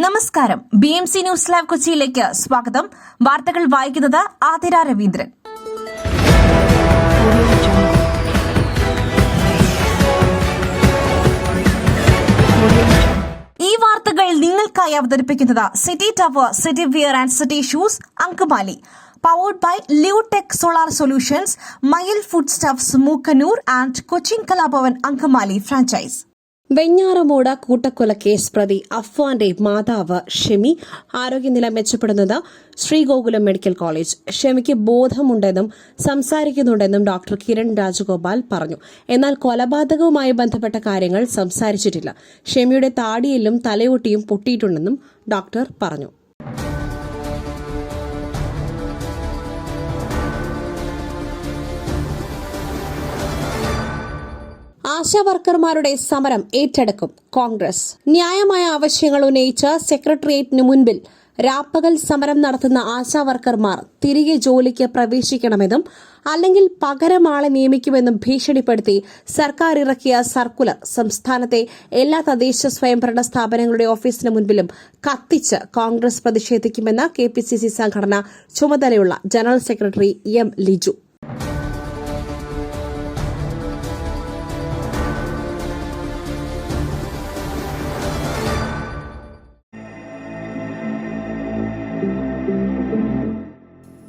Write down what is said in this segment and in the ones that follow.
നമസ്കാരം. BMC news live കൊച്ചിയിലേക്ക് സ്വാഗതം. വാർത്തകൾ വായിക്കുന്നത് ആതിര രവീന്ദ്രൻ. ഈ വാർത്തകൾ നിങ്ങൾക്കായി അവതരിപ്പിക്കുന്നത് city tower, city wear and city shoes, Angamaly. Powered by Leotech Solar Solutions, Mayil Foodstuffs, Mookanur and Cochin Kalabavan Ankamali franchise. Venjaramoodu കൂട്ടക്കൊലക്കേസ് പ്രതി അഫ്വാന്റെ മാതാവ് ഷെമി ആരോഗ്യനില മെച്ചപ്പെടുന്നത് Sree Gokulam medical college. ഷെമിക്ക് ബോധമുണ്ടെന്നും സംസാരിക്കുന്നുണ്ടെന്നും doctor Kiran Rajagopal പറഞ്ഞു. എന്നാൽ കൊലപാതകവുമായി ബന്ധപ്പെട്ട കാര്യങ്ങൾ സംസാരിച്ചിട്ടില്ല. ഷെമിയുടെ താടിയെല്ലും തലയൊട്ടിയും പൊട്ടിയിട്ടുണ്ടെന്നും ഡോക്ടർ പറഞ്ഞു. ആശാവർക്കർമാരുടെ സമരം ഏറ്റെടുക്കും കോൺഗ്രസ്. ന്യായമായ ആവശ്യങ്ങൾ ഉന്നയിച്ച് സെക്രട്ടേറിയറ്റിന് മുൻപിൽ രാപ്പകൽ സമരം നടത്തുന്ന ആശാവർക്കർമാർ തിരികെ ജോലിക്ക് പ്രവേശിക്കണമെന്നും അല്ലെങ്കിൽ പകരം ആളെ നിയമിക്കുമെന്നും ഭീഷണിപ്പെടുത്തി സർക്കാർ ഇറക്കിയ സർക്കുലർ സംസ്ഥാനത്തെ എല്ലാ തദ്ദേശ സ്വയംഭരണ സ്ഥാപനങ്ങളുടെ ഓഫീസിന് മുൻപിലും കത്തിച്ച് കോൺഗ്രസ് പ്രതിഷേധിക്കുമെന്ന് KPCC സംഘടന ചുമതലയുള്ള ജനറൽ സെക്രട്ടറി M. ലിജു.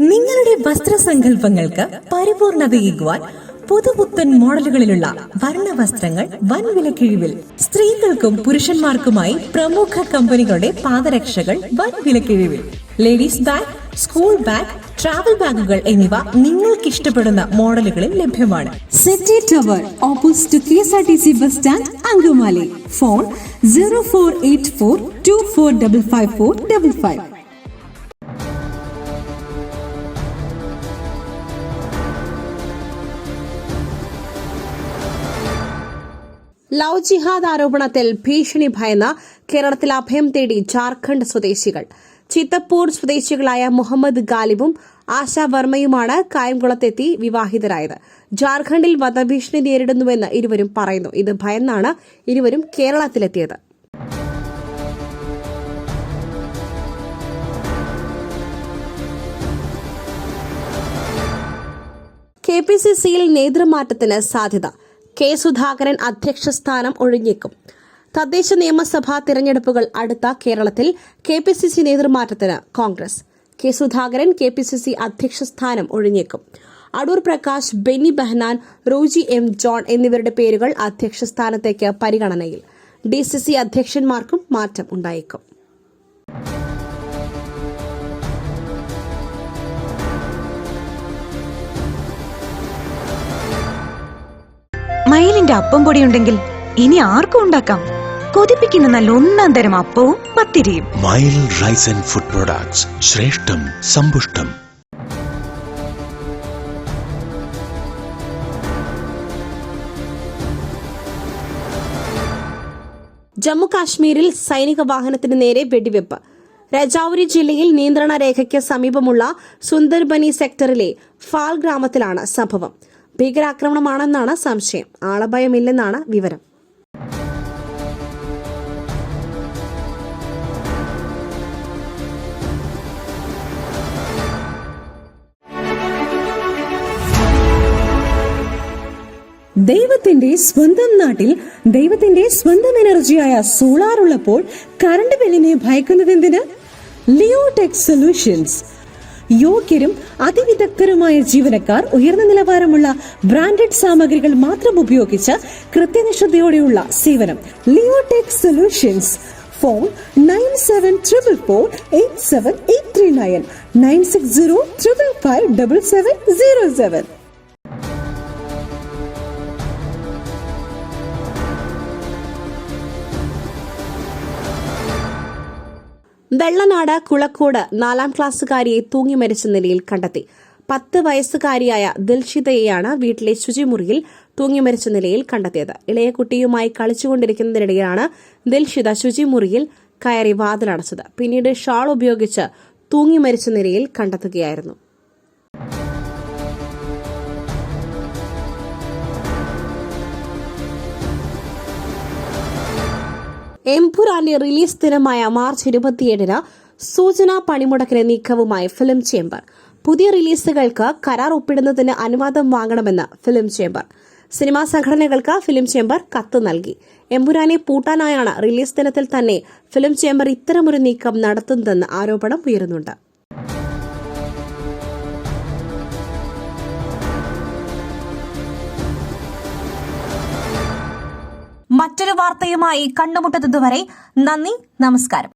നിങ്ങളുടെ വസ്ത്രസങ്കല്പങ്ങൾക്ക് പരിപൂർണതയേകുവാൻ പുതുപുത്തൻ മോഡലുകളിലുള്ള വർണ്ണവസ്ത്രങ്ങൾ വൻ വിലക്കിഴിവിൽ. സ്ത്രീകൾക്കും പുരുഷന്മാർക്കുമായി പ്രമുഖ കമ്പനികളുടെ പാദരക്ഷകൾ വൻ വിലക്കിഴിവിൽ. Ladies bag, school bag, travel ബാഗുകൾ എന്നിവ നിങ്ങൾക്കിഷ്ടപ്പെടുന്ന മോഡലുകളിൽ ലഭ്യമാണ്. City tower, opposite KSRTC bus stand, Angamaly. Phone 0484245555. Love jihad ആരോപണത്തിൽ ഭീഷണി ഭയന്ന് കേരളത്തിൽ അഭയം തേടി ജാർഖണ്ഡ് സ്വദേശികൾ. ചിത്തപ്പൂർ സ്വദേശികളായ മുഹമ്മദ് ഗാലിബും ആശാ വർമ്മയുമാണ് കായംകുളത്തെത്തി വിവാഹിതരായത്. ജാർഖണ്ഡിൽ വധഭീഷണി നേരിടുന്നുവെന്ന് ഇരുവരും പറയുന്നു. ഇത് ഭയന്നാണ് ഇരുവരും കേരളത്തിലെത്തിയത്. KPCCയിൽ നേതൃമാറ്റത്തിന് സാധ്യത. K. സുധാകരൻ അധ്യക്ഷ സ്ഥാനം ഒഴിഞ്ഞേക്കും. തദ്ദേശ നിയമസഭാ തിരഞ്ഞെടുപ്പുകൾ അടുത്ത കേരളത്തിൽ KPCC നേതൃമാറ്റത്തിന് Congress. K. Sudhakaran KPCC അധ്യക്ഷ സ്ഥാനം ഒഴിഞ്ഞേക്കും. അടൂർ പ്രകാശ്, ബെന്നി ബെഹനാൻ, റോജി M. ജോൺ എന്നിവരുടെ പേരുകൾ അധ്യക്ഷ സ്ഥാനത്തേക്ക് പരിഗണനയിൽ. DCC അധ്യക്ഷന്മാർക്കും മാറ്റം ഉണ്ടായേക്കും. മയിലിന്റെ അപ്പം പൊടിയുണ്ടെങ്കിൽ ഇനി ആർക്കും ഉണ്ടാക്കാം. കൊതിപ്പിക്കുന്ന നല്ല ഒന്നാം തരം അപ്പവും പത്തിരിയും. മയിൽ റൈസ് ആൻഡ് ഫുഡ് പ്രോഡക്ട്സ്, ശ്രേഷ്ഠം സമ്പുഷ്ടം. ജമ്മു കാശ്മീരിൽ സൈനിക വാഹനത്തിന് നേരെ വെടിവെപ്പ്. രജൌരി ജില്ലയിൽ നിയന്ത്രണ രേഖയ്ക്ക് സമീപമുള്ള സുന്ദർബനി സെക്ടറിലെ ഫാൽ ഗ്രാമത്തിലാണ് സംഭവം. ഭീകരാക്രമണമാണെന്നാണ് സംശയം. ആളഭയമില്ലെന്നാണ് വിവരം. ദൈവത്തിന്റെ സ്വന്തം നാട്ടിൽ ദൈവത്തിന്റെ സ്വന്തം എനർജിയായ സോളാർ ഉള്ളപ്പോൾ കറണ്ട് ബില്ലിനെ ഭയക്കുന്നതെന്തിന്? Leotech solutions. യോഗ്യരും അതിവിദഗ്ധരുമായ ജീവനക്കാർ, ഉയർന്ന നിലവാരമുള്ള ബ്രാൻഡഡ് സാമഗ്രികൾ മാത്രം ഉപയോഗിച്ച് കൃത്യനിഷ്ഠതയോടെയുള്ള സേവനം. Leotech solutions. Phone 9744873839 9605557707. Vellanad Kulakkode 4ാം ക്ലാസ്സുകാരിയെ തൂങ്ങി മരിച്ച നിലയിൽ കണ്ടെത്തി. 10 വയസ്സുകാരിയായ ദിൽഷിതയെയാണ് വീട്ടിലെ ശുചിമുറിയിൽ തൂങ്ങി മരിച്ച നിലയിൽ കണ്ടെത്തിയത്. ഇളയ കുട്ടിയുമായി കളിച്ചുകൊണ്ടിരിക്കുന്നതിനിടെയാണ് ദിൽഷിത ശുചിമുറിയിൽ കയറി വാതിലടച്ചത്. പിന്നീട് ഷാൾ ഉപയോഗിച്ച് തൂങ്ങി മരിച്ച നിലയിൽ കണ്ടെത്തുകയായിരുന്നു. എമ്പുരാന്റെ റിലീസ് ദിനമായ മാർച്ച് 27-ന് സൂചന പണിമുടക്കിന് നീക്കവുമായി ഫിലിം ചേംബർ. പുതിയ റിലീസുകൾക്ക് കരാർ ഒപ്പിടുന്നതിന് അനുവാദം വാങ്ങണമെന്ന് ഫിലിം ചേംബർ. സിനിമാ സംഘടനകൾക്ക് ഫിലിം ചേംബർ കത്ത് നൽകി. എമ്പുരാനെ പൂട്ടാനായാണ് റിലീസ് ദിനത്തിൽ തന്നെ ഫിലിം ചേംബർ ഇത്തരമൊരു നീക്കം നടത്തുന്നതെന്ന് ആരോപണം ഉയരുന്നുണ്ട്. മറ്റൊരു വാർത്തയുമായി കണ്ടുമുട്ടുന്നതുവരെ നന്ദി, നമസ്കാരം.